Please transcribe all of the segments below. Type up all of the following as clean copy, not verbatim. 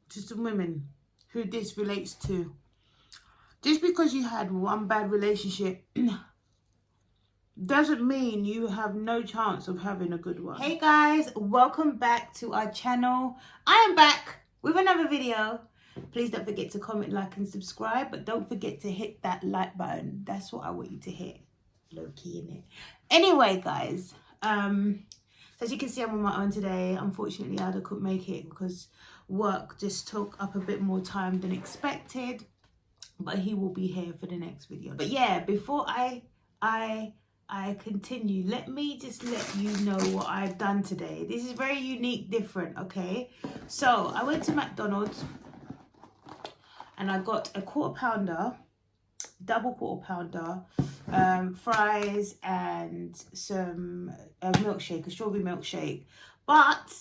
to some women who this relates to. Just because you had one bad relationship doesn't mean you have no chance of having a good one. Hey guys, welcome back to our channel. I am back with another video. Please don't forget to comment, like and subscribe, but don't forget to hit that like button. That's what I want you to hit. Low key in it. Anyway guys, as you can see, I'm on my own today. Unfortunately, I couldn't make it because work just took up a bit more time than expected, but he will be here for the next video. But yeah, before I continue, let me just let you know what I've done today. This is very unique, different, okay? So I went to McDonald's and I got a quarter pounder, double quarter pounder, fries and some milkshake, a strawberry milkshake. But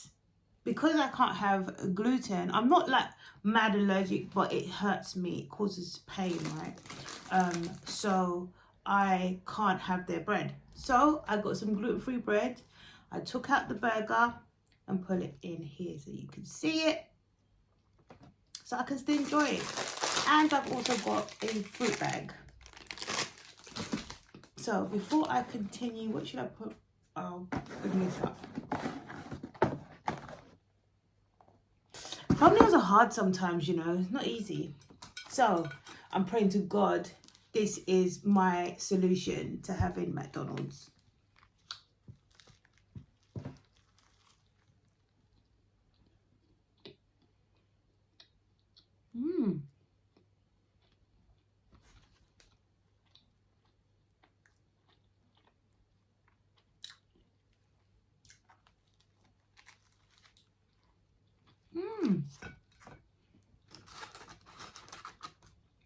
because I can't have gluten, I'm not like mad allergic, but it hurts me, it causes pain, right? So I can't have their bread. So I got some gluten-free bread. I took out the burger and put it in here so you can see it, so I can still enjoy it. And I've also got a fruit bag. So before I continue, what should I put? Oh, bring this up. Thumbnails are hard sometimes, you know, it's not easy. So I'm praying to God this is my solution to having McDonald's.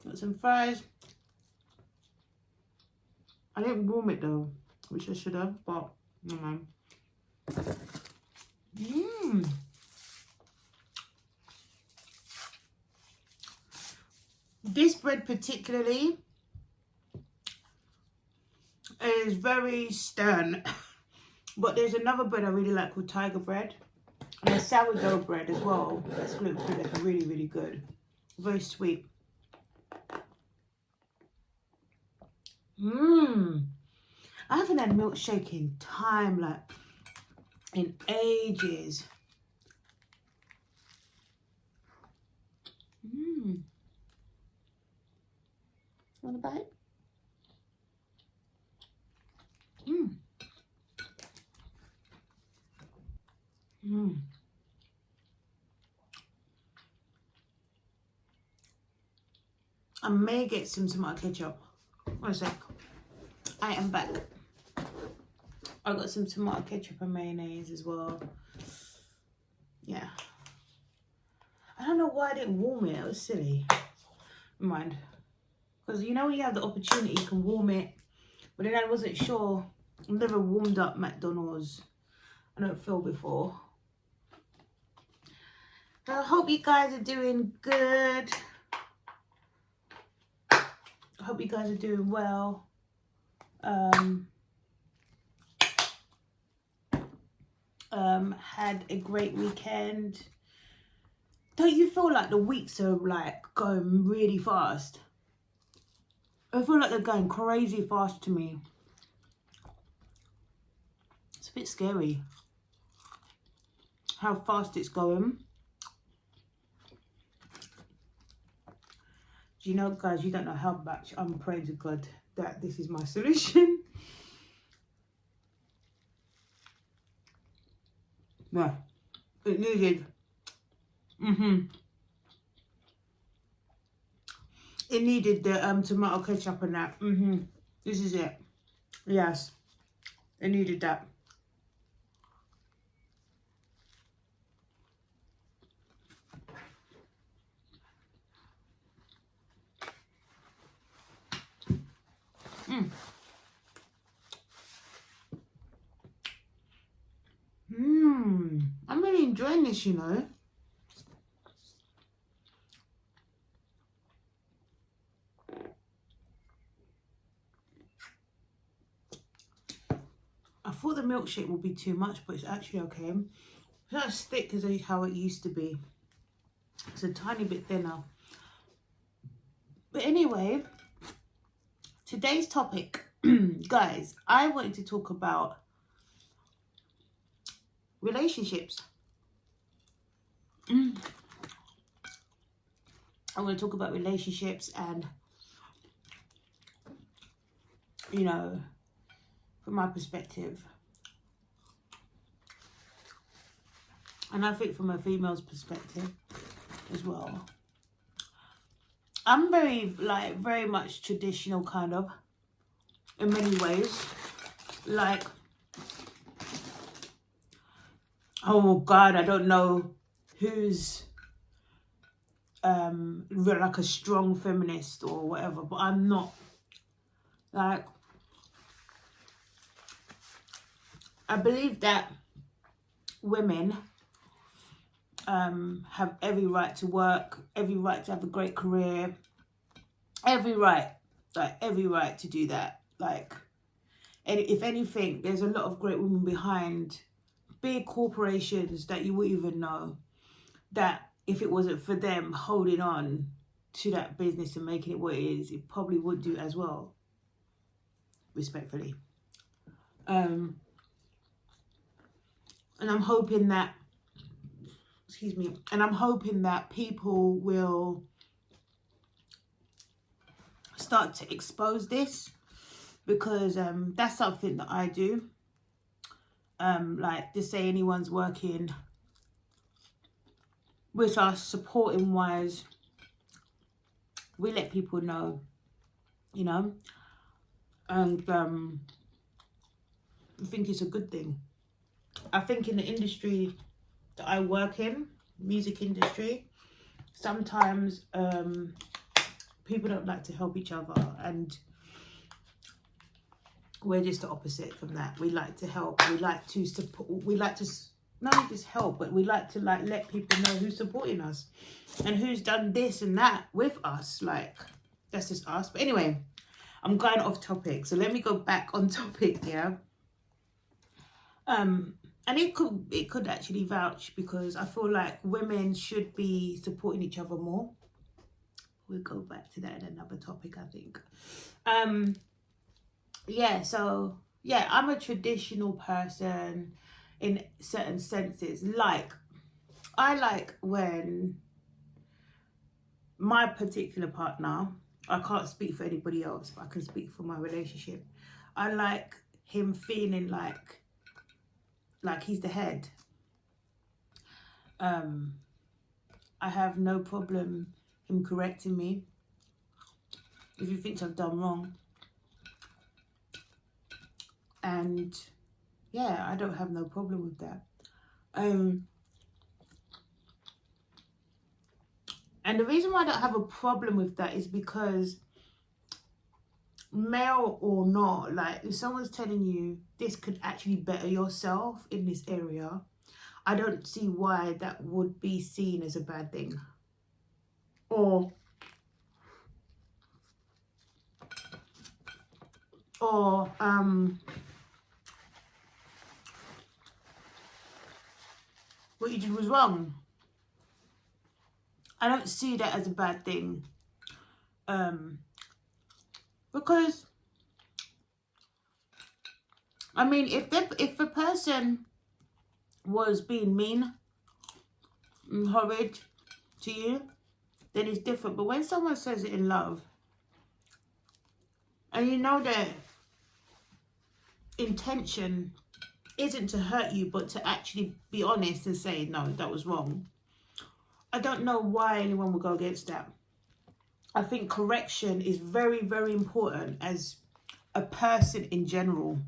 Got some fries. I didn't warm it though, which I should have, but no man. This bread particularly is very stern, but there's another bread I really like called Tiger bread, and a sourdough bread as well. That's gluten-free. That's really, really good. Very sweet. I haven't had milkshake in time, like in ages. Want a bite? I may get some tomato ketchup. One sec. I am back. I got some tomato ketchup and mayonnaise as well. Yeah. I don't know why I didn't warm it. It was silly. Never mind. Because you know when you have the opportunity, you can warm it. But then I wasn't sure. I've never warmed up McDonald's. I don't feel before. So I hope you guys are doing good. I hope you guys are doing well. Had a great weekend. Don't you feel like the weeks are like going really fast? I feel like they're going crazy fast to me. It's a bit scary how fast it's going. Do you know, guys, you don't know how much I'm praying to God that this is my solution. Yeah, it needed. It needed the tomato ketchup and that. This is it. Yes, it needed that. I'm really enjoying this, you know. I thought the milkshake would be too much, but it's actually okay. It's not as thick as how it used to be. It's a tiny bit thinner. But anyway, today's topic, guys, I wanted to talk about relationships. I want to talk about relationships and, you know, from my perspective. And I think from a female's perspective as well. I'm very much traditional kind of, in many ways. Like, oh God, I don't know who's like a strong feminist or whatever, but I'm not. Like, I believe that women have every right to work, every right to have a great career, every right to do that. Like, and if anything, there's a lot of great women behind big corporations that you wouldn't even know, that if it wasn't for them holding on to that business and making it what it is, it probably would do as well, respectfully. And I'm hoping that, and I'm hoping that people will start to expose this, because that's something that I do. Like, to say anyone's working with us, supporting wise, we let people know, you know, and I think it's a good thing. I think in the industry that I work in, music industry, sometimes people don't like to help each other, and we're just the opposite from that. We like to help, we like to support, we like to not only just help, but we like to like let people know who's supporting us and who's done this and that with us. Like, that's just us. But anyway, I'm going off topic, so let me go back on topic. Yeah. And it could actually vouch, because I feel like women should be supporting each other more. We'll go back to that in another topic, I think. Yeah, so yeah, I'm a traditional person in certain senses. Like, I like when my particular partner, I can't speak for anybody else, but I can speak for my relationship. I like him feeling like he's the head. I have no problem him correcting me if he thinks I've done wrong. And yeah, I don't have no problem with that. And the reason why I don't have a problem with that is because, male or not, like, if someone's telling you this could actually better yourself in this area, I don't see why that would be seen as a bad thing. Or what you did was wrong. I don't see that as a bad thing. Because, I mean, if the person was being mean and horrid to you, then it's different. But when someone says it in love, and you know their intention isn't to hurt you, but to actually be honest and say, no, that was wrong, I don't know why anyone would go against that. I think correction is very, very important as a person in general.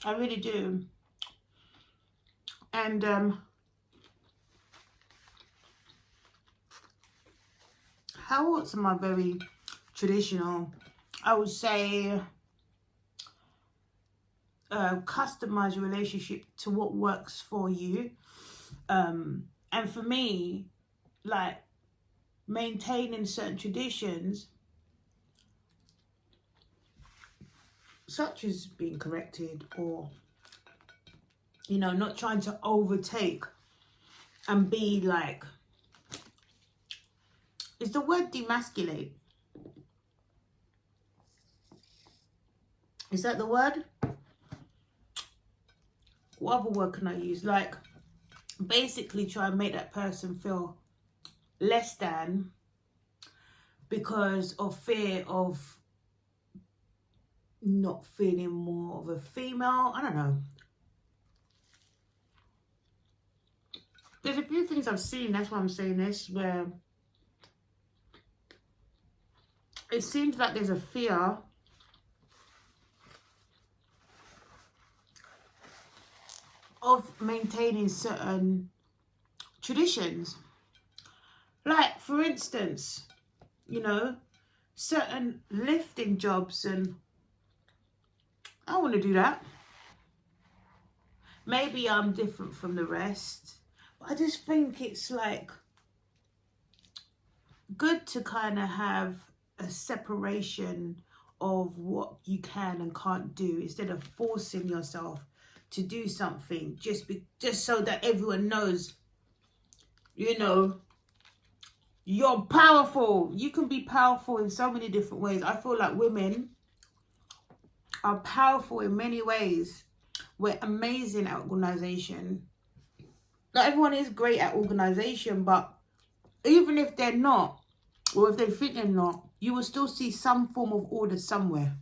I really do. And how else am I very traditional? I would say customize your relationship to what works for you. And for me, like maintaining certain traditions, such as being corrected, or, you know, not trying to overtake and be like, is the word demasculate? Is that the word? What other word can I use? Like, basically try and make that person feel less than because of fear of not feeling more of a female. I don't know. There's a few things I've seen, that's why I'm saying this, where it seems like there's a fear of maintaining certain traditions. Like, for instance, you know, certain lifting jobs, and I want to do that. Maybe I'm different from the rest, but I just think it's like good to kind of have a separation of what you can and can't do, instead of forcing yourself to do something just so that everyone knows, you know, you're powerful. You can be powerful in so many different ways. I feel like women are powerful in many ways. We're amazing at organization. Not everyone is great at organization, but even if they're not, or if they think they're not, you will still see some form of order somewhere.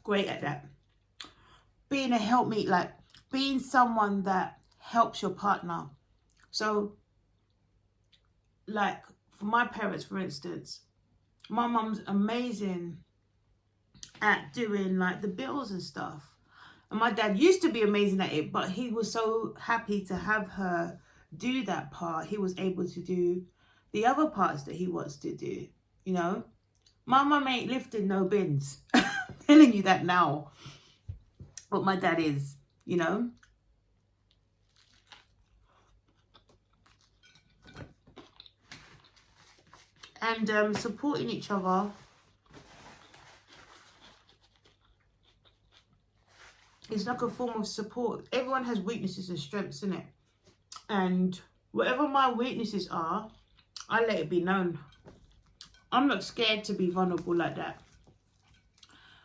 Great at that. Being a helpmeet, like being someone that helps your partner. So, like, for my parents, for instance, my mum's amazing at doing like the bills and stuff. And my dad used to be amazing at it, but he was so happy to have her do that part. He was able to do the other parts that he wants to do, you know. My mum ain't lifting no bins. I'm telling you that now. But my dad is, you know. And supporting each other is like a form of support. Everyone has weaknesses and strengths in it. And whatever my weaknesses are, I let it be known. I'm not scared to be vulnerable like that.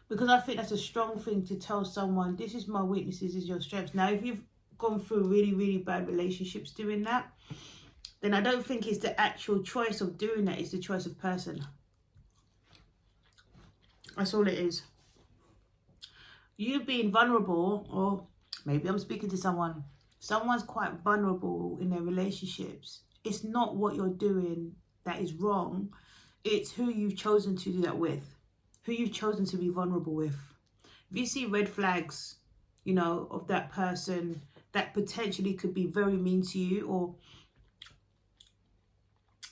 Because I think that's a strong thing to tell someone, this is my weaknesses, this is your strengths. Now, if you've gone through really, really bad relationships doing that, then I don't think it's the actual choice of doing that, it's the choice of person. That's all it is. You being vulnerable, or maybe I'm speaking to someone's quite vulnerable in their relationships. It's not what you're doing that is wrong. It's who you've chosen to do that with. Who you've chosen to be vulnerable with. If you see red flags, you know, of that person that potentially could be very mean to you, or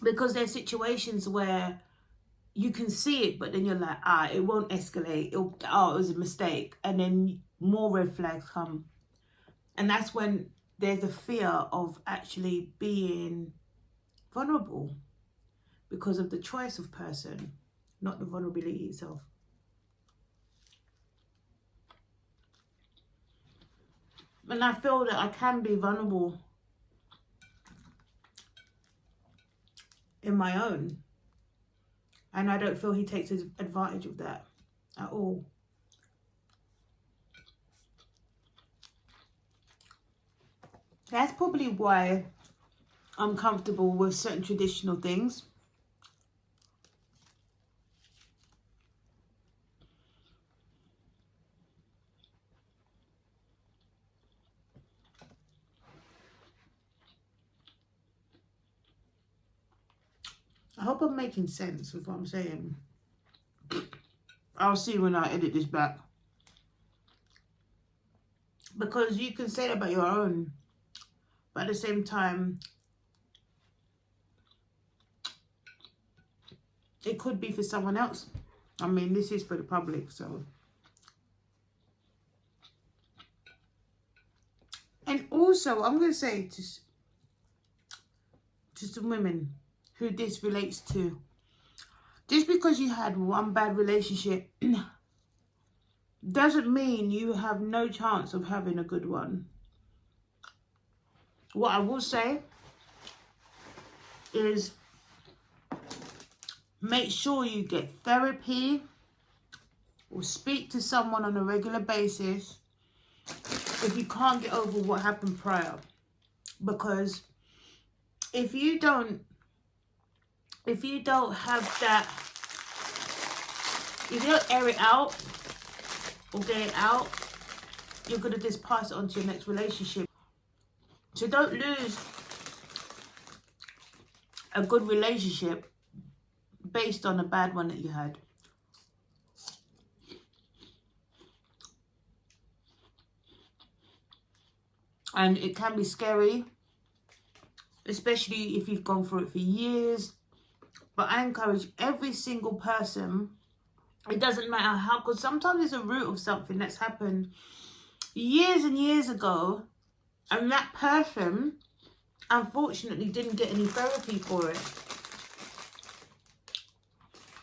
because there's situations where you can see it, but then you're like, it won't escalate. It was a mistake. And then more red flags come. And that's when there's a fear of actually being vulnerable because of the choice of person, not the vulnerability itself. And I feel that I can be vulnerable in my own. And I don't feel he takes advantage of that at all. That's probably why I'm comfortable with certain traditional things. I hope I'm making sense with what I'm saying. I'll see when I edit this back. Because you can say that about your own, but at the same time, it could be for someone else. I mean, this is for the public, so. And also, I'm going to say to some women who this relates to. Just because you had one bad relationship doesn't mean you have no chance of having a good one. What I will say is make sure you get therapy or speak to someone on a regular basis if you can't get over what happened prior. Because if you don't have that, if you don't air it out or get it out, you're going to just pass it on to your next relationship. So don't lose a good relationship based on a bad one that you had. And it can be scary, especially if you've gone through it for years. But I encourage every single person, it doesn't matter how, because sometimes it's a root of something that's happened years and years ago, and that person unfortunately didn't get any therapy for it.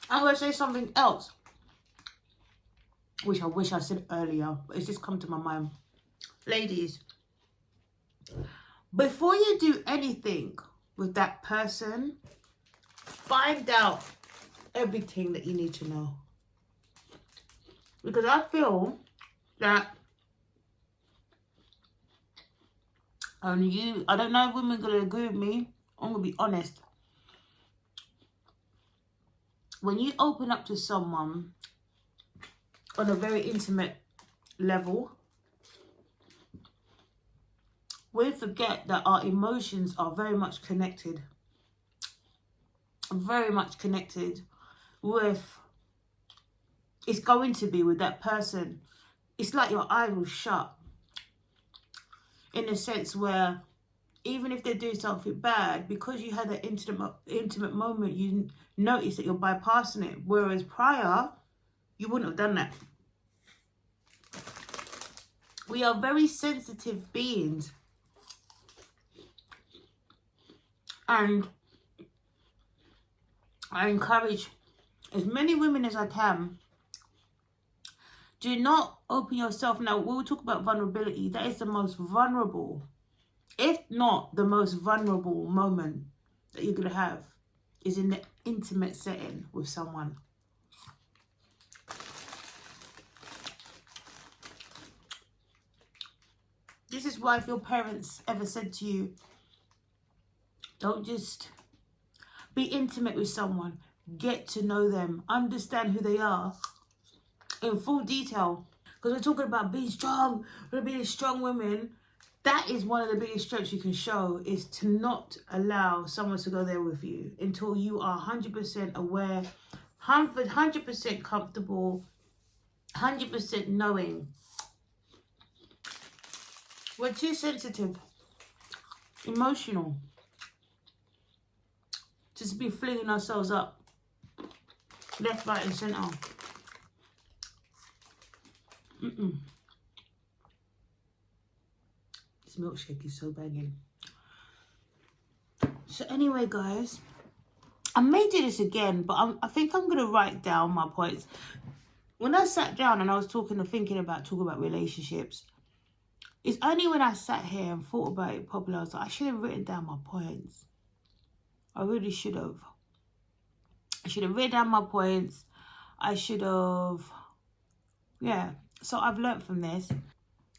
I'm going to say something else, which I wish I said earlier, but it's just come to my mind. Ladies, before you do anything with that person, find out everything that you need to know. Because I feel that, I don't know if women are going to agree with me, I'm going to be honest. When you open up to someone on a very intimate level, we forget that our emotions are very much connected. Very much connected with, it's going to be with that person. It's like your eyes will shut. In a sense where, even if they do something bad, because you had that intimate moment, you notice that you're bypassing it. Whereas prior, you wouldn't have done that. We are very sensitive beings. And I encourage as many women as I can, do not open yourself. Now, we'll talk about vulnerability. That is the most vulnerable, if not the most vulnerable moment that you're going to have, is in the intimate setting with someone. This is why if your parents ever said to you, don't just be intimate with someone, get to know them, understand who they are in full detail. Because we're talking about being strong, we're being strong women. That is one of the biggest strengths you can show, is to not allow someone to go there with you until you are 100% aware, 100% comfortable, 100% knowing. We're too sensitive, emotional, just be flinging ourselves up, left, right and centre. This milkshake is so banging. So anyway, guys, I may do this again, but I think I'm going to write down my points. When I sat down and I was talking about relationships, it's only when I sat here and thought about it properly, I was like, I should have written down my points. I really should have. I should have written down my points. I should have, yeah. So I've learned from this.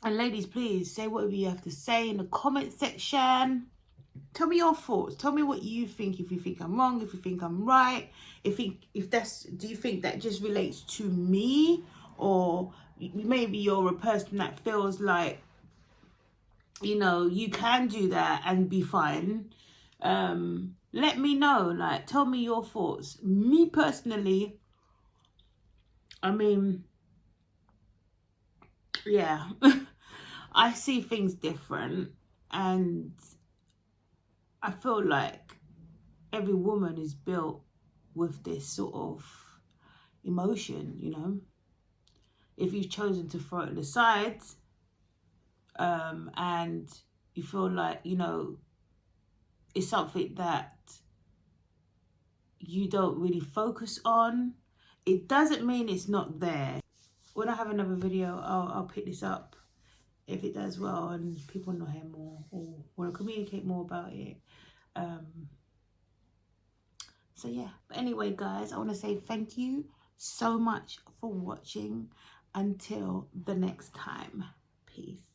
And ladies, please say whatever you have to say in the comment section. Tell me your thoughts. Tell me what you think. If you think I'm wrong, if you think I'm right. Do you think that just relates to me? Or maybe you're a person that feels like, you know, you can do that and be fine. Let me know. Like, tell me your thoughts. Me personally, I mean, yeah, I see things different, and I feel like every woman is built with this sort of emotion, you know. If you've chosen to throw it aside, and you feel like, you know, is something that you don't really focus on, it doesn't mean it's not there. When I have another video, I'll pick this up if it does well and people want to hear more or want to communicate more about it. So yeah, but anyway guys, I want to say thank you so much for watching. Until the next time, peace.